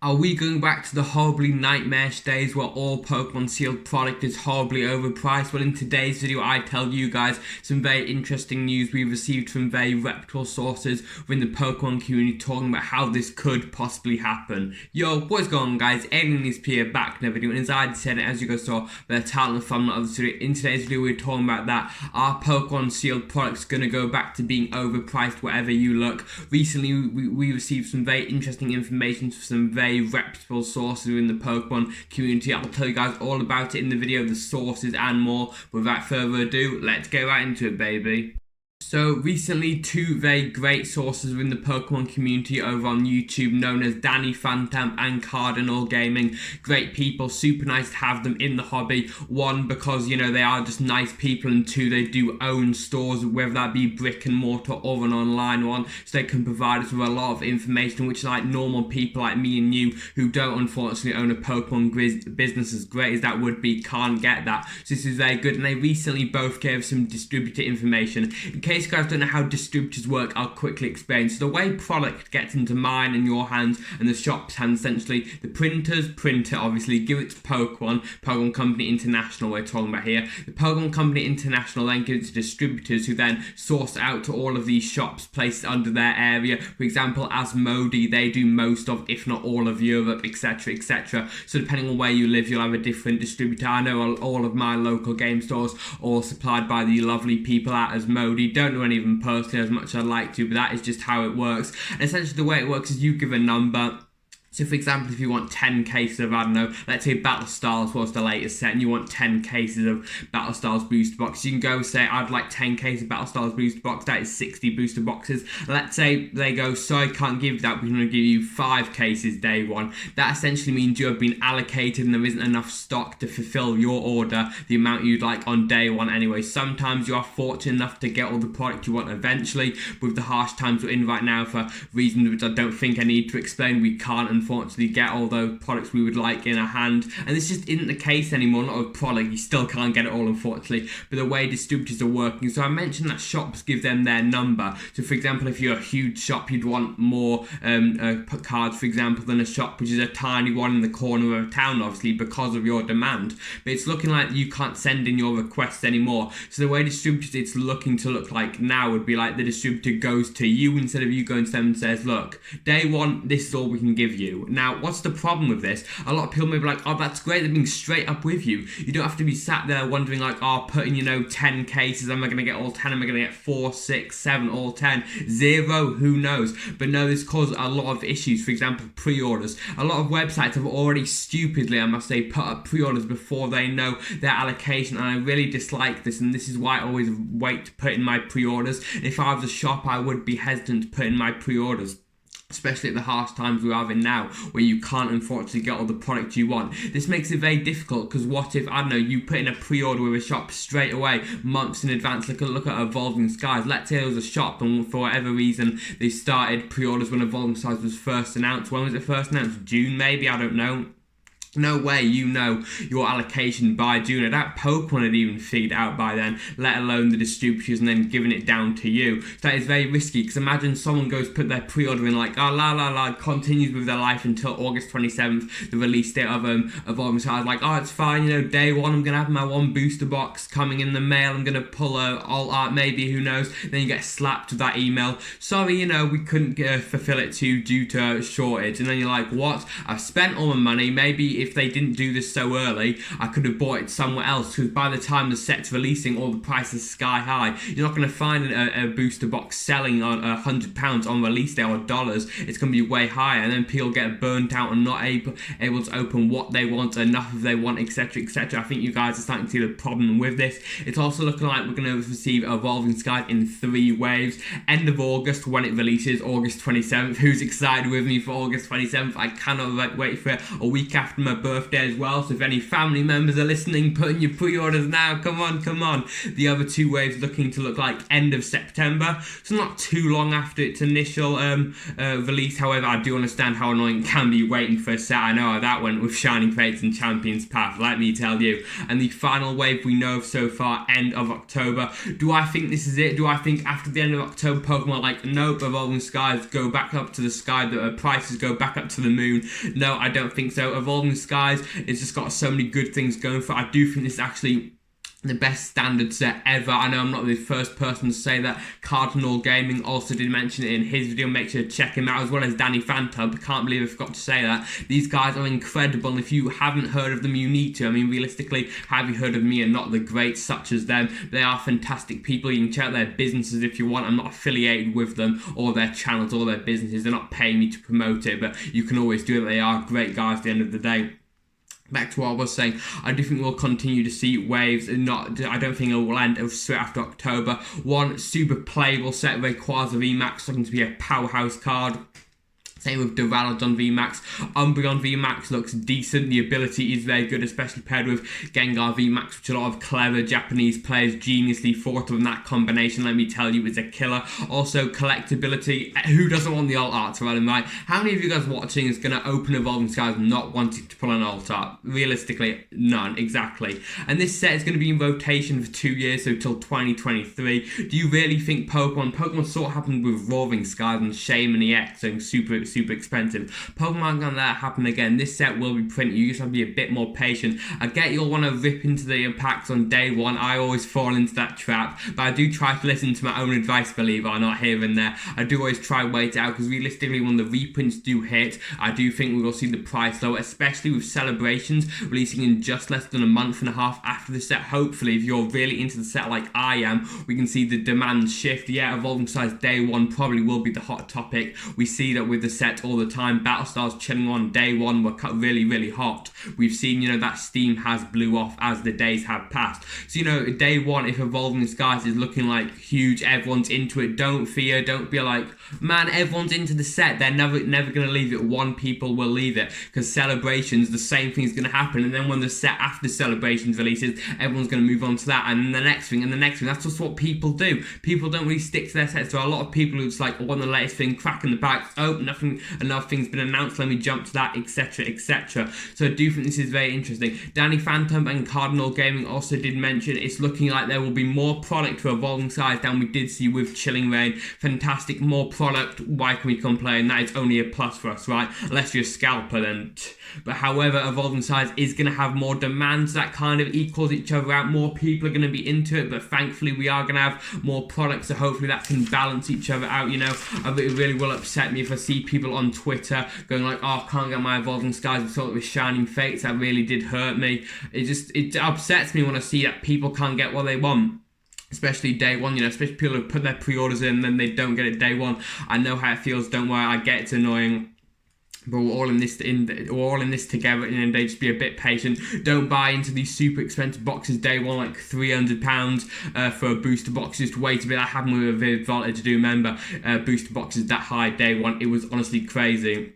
Are we going back to the horribly nightmarish days where all Pokemon sealed product is horribly overpriced? Well, in today's video, I tell you guys some very interesting news we've received from very reputable sources within the Pokemon community talking about how this could possibly happen. Yo, what's going on, guys? Alien ESP here, back in a video, and as I said, as you guys saw, the title and thumbnail of this video, in today's video, we're talking about that our Pokemon sealed product's gonna go back to being overpriced wherever you look. Recently, we received some very interesting information from some very reputable sources in the Pokemon community. I'll tell you guys all about it in the video, the sources and more. Without further ado, let's get right into it, baby. So recently, two very great sources within the Pokemon community over on YouTube, known as Danny Phantump and Cardinal Gaming. Great people, super nice to have them in the hobby. One, because, you know, they are just nice people, and two, they do own stores, whether that be brick and mortar or an online one, so they can provide us with a lot of information, which like normal people like me and you who don't unfortunately own a Pokemon business as great as that would be, can't get that. So this is very good, and they recently both gave some distributor information. In case you guys don't know how distributors work, I'll quickly explain. So the way product gets into mine and your hands and the shop's hands, essentially, the printers print it, obviously, give it to Pokemon Company International we're talking about here. The Pokemon Company International then gives it to distributors who then source it out to all of these shops placed under their area. For example, Asmodee, they do most of, if not all of Europe, etc, etc. So depending on where you live, you'll have a different distributor. I know all of my local game stores are supplied by the lovely people at Asmodee. Don't know any of them personally as much as I'd like to, but that is just how it works. And essentially the way it works is you give a number. So for example, if you want 10 cases of, I don't know, let's say Battle Styles was the latest set, and you want 10 cases of Battle Styles booster box, you can go say, I'd like 10 cases of Battle Styles booster box, that is 60 booster boxes. Let's say they go, sorry, can't give you that, we're going to give you 5 cases day one. That essentially means you have been allocated and there isn't enough stock to fulfill your order, the amount you'd like on day one anyway. Sometimes you are fortunate enough to get all the product you want eventually. With the harsh times we're in right now, for reasons which I don't think I need to explain, we can't unfortunately get all those products we would like in our hand, and this just isn't the case anymore. Not with product, you still can't get it all unfortunately, but the way distributors are working. So I mentioned that shops give them their number. So for example, if you're a huge shop, you'd want more cards, for example, than a shop which is a tiny one in the corner of a town, obviously because of your demand. But it's looking like you can't send in your requests anymore. So the way distributors it's looking to look like now would be like the distributor goes to you instead of you going to them and says, look, day one, this is all we can give you. Now, what's the problem with this? A lot of people may be like, oh, that's great, they're being straight up with you. You don't have to be sat there wondering like, oh, putting, you know, 10 cases, am I going to get all 10? Am I going to get 4, 6, 7, all 10? 0, who knows? But no, this causes a lot of issues. For example, pre-orders. A lot of websites have already stupidly, I must say, put up pre-orders before they know their allocation, and I really dislike this, and this is why I always wait to put in my pre-orders. If I was a shop, I would be hesitant to put in my pre-orders, especially at the harsh times we're having now, where you can't unfortunately get all the product you want. This makes it very difficult, because what if, I don't know, you put in a pre-order with a shop straight away, months in advance. Look at Evolving Skies. Let's say there was a shop, and for whatever reason, they started pre-orders when Evolving Skies was first announced. When was it first announced? June, maybe? I don't know. No way you know your allocation by June. I doubt Pokemon had even figured it out by then, let alone the distributors and then giving it down to you. So that is very risky, because imagine someone goes put their pre-order in like, oh, continues with their life until August 27th, the release date of Evolving Skies. Like, oh, it's fine, you know, day one, I'm going to have my one booster box coming in the mail, I'm going to pull a alt art, maybe, who knows. Then you get slapped with that email. Sorry, you know, we couldn't fulfill it to you due to a shortage. And then you're like, what? I've spent all my money. Maybe if they didn't do this so early, I could have bought it somewhere else, because by the time the set's releasing, all the prices sky high. You're not going to find a booster box selling on £100 on release day or dollars. It's going to be way higher, and then people get burnt out and not able to open what they want, enough if they want, etc, etc. I think you guys are starting to see the problem with this. It's also looking like we're going to receive Evolving Skies in 3 waves. End of August when it releases, August 27th. Who's excited with me for August 27th? I cannot wait for it. A week after my birthday as well, so if any family members are listening, put in your pre-orders now. Come on. The other two waves looking to look like end of September, so not too long after its initial release. However, I do understand how annoying it can be waiting for a set. I know how that went with Shining Fates and Champions Path, let me tell you. And the final wave we know of so far, end of October. Do I think this is it? Do I think after the end of October, Pokemon like, nope, Evolving Skies go back up to the sky, the prices go back up to the moon? No, I don't think so. Evolving Skies, it's just got so many good things going for it. I do think this is actually the best standard set ever. I know I'm not the first person to say that. Cardinal Gaming also did mention it in his video. Make sure to check him out, as well as Danny Phantump. Can't believe I forgot to say that. These guys are incredible, and if you haven't heard of them, you need to. I mean, realistically, have you heard of me and not the greats such as them? They are fantastic people. You can check out their businesses if you want. I'm not affiliated with them or their channels or their businesses. They're not paying me to promote it, but you can always do it. They are great guys at the end of the day. Back to what I was saying, I do think we'll continue to see waves, and I don't think it will end straight after October. One super playable set, Rayquaza Vmax, looking to be a powerhouse card. Same with Duraludon Vmax. Umbreon Vmax looks decent. The ability is very good, especially paired with Gengar Vmax, which a lot of clever Japanese players geniusly thought of, and that combination, let me tell you, is a killer. Also, collectability. Who doesn't want the alt art to run, right? How many of you guys watching is going to open Evolving Skies not wanting to pull an alt art? Realistically, none. Exactly. And this set is going to be in rotation for 2 years, so till 2023. Do you really think Pokemon saw what happened with Roaring Skies and Shaman EX, so super expensive. Pokemon can that happen again. This set will be printed. You just have to be a bit more patient. I get you'll want to rip into the packs on day one. I always fall into that trap, but I do try to listen to my own advice, believe it or not, here and there. I do always try to wait it out, because realistically, when the reprints do hit, I do think we will see the price lower, especially with celebrations releasing in just less than a month and a half after the set. Hopefully, if you're really into the set like I am, we can see the demand shift. Yeah, Evolving Skies day one probably will be the hot topic. We see that with the set all the time. Battlestars chilling on day one were really hot. We've seen, that steam has blew off as the days have passed. So, day one, if Evolving Skies is looking like huge, everyone's into it, don't fear, don't be like, man, everyone's into the set, they're never going to leave it. One people will leave it, because celebrations, the same thing is going to happen, and then when the set after celebrations releases, everyone's going to move on to that, and then the next thing, and the next thing. That's just what people do. People don't really stick to their sets. There are a lot of people who's like, want the latest thing, cracking the packs, another thing's been announced, let me jump to that, etc. So I do think this is very interesting. Danny Phantump and Cardinal Gaming also did mention it's looking like there will be more product for Evolving Skies than we did see with Chilling Reign. Fantastic, more product. Why can we complain? That is only a plus for us, right? Unless you're a scalper, then. But however, Evolving Skies is going to have more demands. That kind of equals each other out. More people are going to be into it, but thankfully we are going to have more products, so hopefully that can balance each other out. It really will upset me if I see people on Twitter going like, oh, I can't get my Evolving Skies, I thought it was Shining Fates. That really did hurt me. It upsets me when I see that people can't get what they want. Especially day one, especially people who put their pre-orders in and then they don't get it day one. I know how it feels, don't worry, I get it's annoying. But we're all in this together, and they just be a bit patient. Don't buy into these super expensive boxes day one, like £300 for a booster box. Just wait a bit. That happened with a Vivid Voltage. Do remember booster boxes that high day one? It was honestly crazy.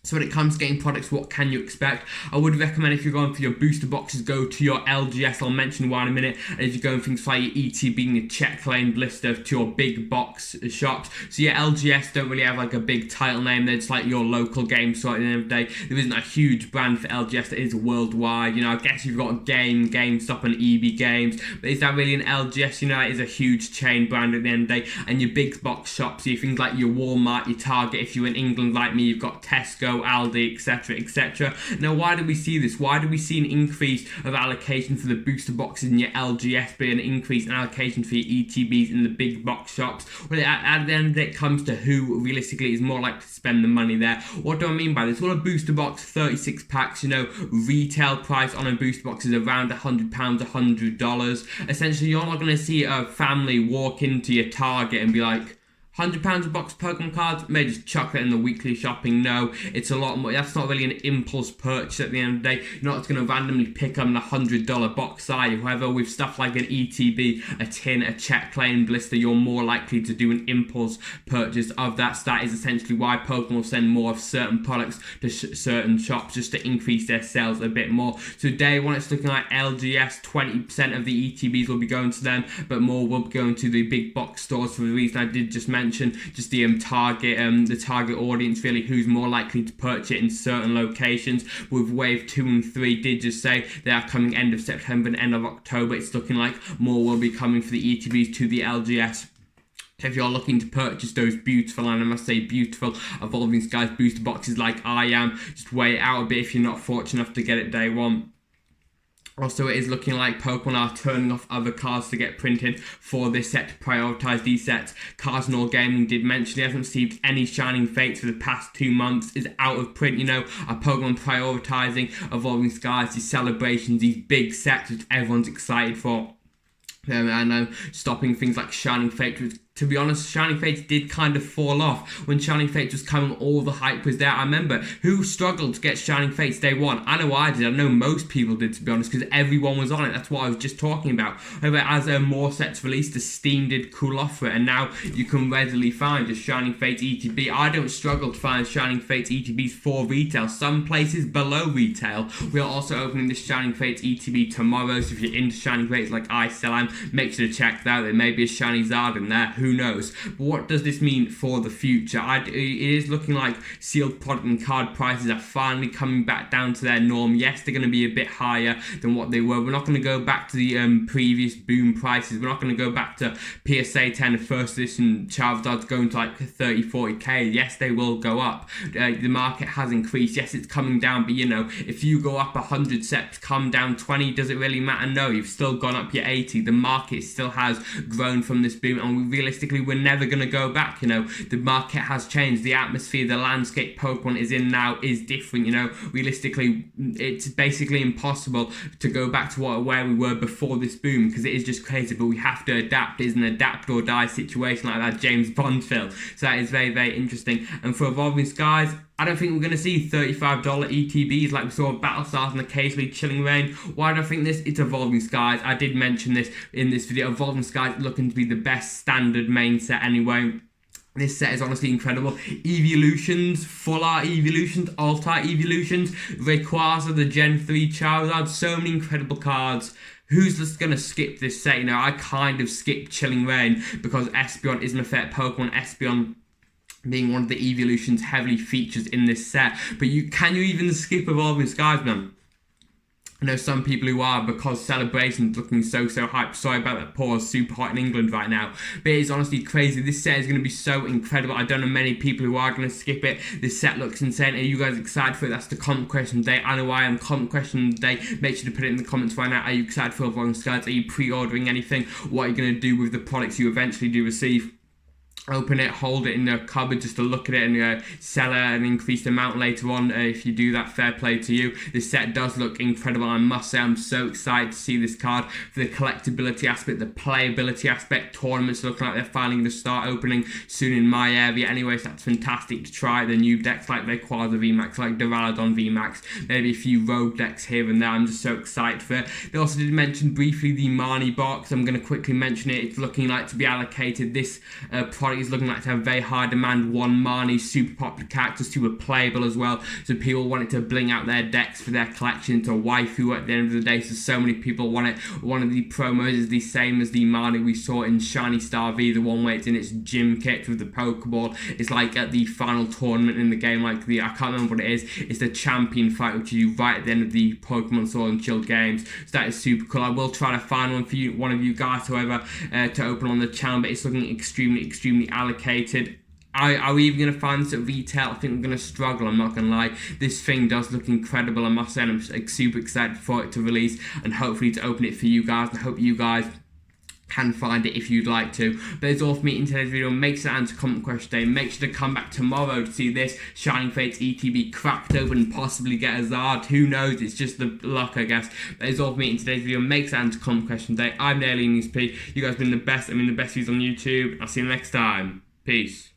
So when it comes to getting products, what can you expect? I would recommend, if you're going for your booster boxes, go to your LGS. I'll mention why in a minute. And if you're going for things like your ETB and your check lane blister, to your big box shops. So yeah, LGS don't really have like a big title name. They're just like your local game store at the end of the day. There isn't a huge brand for LGS that is worldwide. I guess you've got GameStop and EB Games. But is that really an LGS? That is a huge chain brand at the end of the day. And your big box shops, so you things like your Walmart, your Target. If you're in England like me, you've got Tesco, Aldi, etc. Now, why do we see this? Why do we see an increase of allocation for the booster boxes in your LGS, but an increase in allocation for your ETBs in the big box shops? Well, at the end of it, it comes to who realistically is more likely to spend the money there. What do I mean by this? Well, a booster box, 36 packs, retail price on a booster box is around £100, $100. Essentially, you're not going to see a family walk into your Target and be like, £100 a box of Pokemon cards, may just chuck it in the weekly shopping. No, it's a lot more. That's not really an impulse purchase at the end of the day. You're not going to randomly pick up a $100 box, are you? However, with stuff like an ETB, a tin, a check claim blister, you're more likely to do an impulse purchase of that. So that is essentially why Pokemon will send more of certain products to certain shops just to increase their sales a bit more. So day one, it's looking like LGS, 20% of the ETBs will be going to them, but more will be going to the big box stores for the reason I did just mention. Just the target audience, really, who's more likely to purchase it in certain locations. With wave 2 and 3 did just say they are coming end of September and end of October. It's looking like more will be coming for the ETBs to the LGS. If you're looking to purchase those beautiful, and I must say beautiful, Evolving Skies booster boxes like I am, just wait it out a bit if you're not fortunate enough to get it day one. Also, it is looking like Pokemon are turning off other cards to get printed for this set to prioritise these sets. Cards and All Gaming did mention he hasn't received any Shining Fates for the past 2 months, is out of print, you know. Are Pokemon prioritising Evolving Skies, these celebrations, these big sets which everyone's excited for? I know, stopping things like Shining Fates, which, to be honest, Shining Fates did kind of fall off. When Shining Fates was coming, all the hype was there. I remember who struggled to get Shining Fates day one. I know I did. I know most people did, to be honest, because everyone was on it. That's what I was just talking about. However, as more sets released, the Steam did cool off for it, and now you can readily find a Shining Fates ETB. I don't struggle to find Shining Fates ETBs for retail. Some places below retail. We are also opening this Shining Fates ETB tomorrow, so if you're into Shining Fates like I still am, make sure to check that out. There may be a Shiny Zard in there. Who knows? But what does this mean for the future? It is looking like sealed product and card prices are finally coming back down to their norm. Yes, they're going to be a bit higher than what they were. We're not going to go back to the previous boom prices. We're not going to go back to PSA 10 first edition Charizard's going to like 30, 40k. Yes, they will go up. The market has increased. Yes, it's coming down, but you know, if you go up 100 sets, come down 20, does it really matter? No, you've still gone up your 80. The market still has grown from this boom, and realistically, we're never going to go back. You know, the market has changed. The atmosphere, the landscape Pokemon is in now is different. You know, realistically, it's basically impossible to go back to where we were before this boom, because it is just crazy. But we have to adapt. It's an adapt or die situation, like that James Bond film. So that is very, very interesting. And for Evolving Skies, I don't think we're going to see $35 ETBs like we saw with Battlestars and occasionally Chilling Reign. Why do I think this? It's Evolving Skies. I did mention this in this video. Evolving Skies looking to be the best standard main set anyway. This set is honestly incredible. Eeveelotions, full art Eeveelotions, alt art Eeveelotions, Rayquaza, the Gen 3 Charizard, so many incredible cards. Who's just going to skip this set? You know, I kind of skipped Chilling Reign because Espeon isn't a fair Pokemon. Espeon being one of the Eeveelotions heavily features in this set. But can you even skip Evolving Skies, man? I know some people who are, because Celebration's looking so hyped. Sorry about that pause, super hot in England right now. But it is honestly crazy. This set is going to be so incredible. I don't know many people who are going to skip it. This set looks insane. Are you guys excited for it? That's the comment question of the day. I know I am. Comment question of the day. Make sure to put it in the comments right now. Are you excited for Evolving Skies? Are you pre-ordering anything? What are you going to do with the products you eventually do receive? Open it, hold it in the cupboard just to look at it and sell it and increase the amount later on. If you do that, fair play to you. This set does look incredible. I must say I'm so excited to see this card for the collectability aspect, the playability aspect. Tournaments looking like they're finally going to start opening soon in my area anyway, so that's fantastic to try. The new decks like Rayquaza Vmax, like Duraludon Vmax, maybe a few rogue decks here and there. I'm just so excited for it. They also did mention briefly the Marnie box. I'm going to quickly mention it. It's looking like to be allocated. This product is looking like to have very high demand. One Marnie, super popular character, super playable as well, so people want it to bling out their decks for their collection to waifu at the end of the day, so many people want it. One of the promos is the same as the Marnie we saw in Shiny Star V, the one where it's in its gym kit with the Pokeball. It's like at the final tournament in the game, like I can't remember what it is. It's the champion fight, which you do right at the end of the Pokemon Sword and Shield games, so that is super cool. I will try to find one for you, one of you guys, however, to open on the channel, but it's looking extremely allocated. Are we even going to find this at retail? I think we're going to struggle, I'm not going to lie. This thing does look incredible, I must say, and I'm super excited for it to release and hopefully to open it for you guys. And I hope you guys can find it if you'd like to. But that's all for me in today's video. Make sure to answer comment question today. Make sure to come back tomorrow to see this Shining Fates ETB cracked open and possibly get a Zard. Who knows? It's just the luck, I guess. That is all for me in today's video. Make sure to answer comment question today. I'm Alien ESP. You guys have been the best. I mean, the best views on YouTube. I'll see you next time. Peace.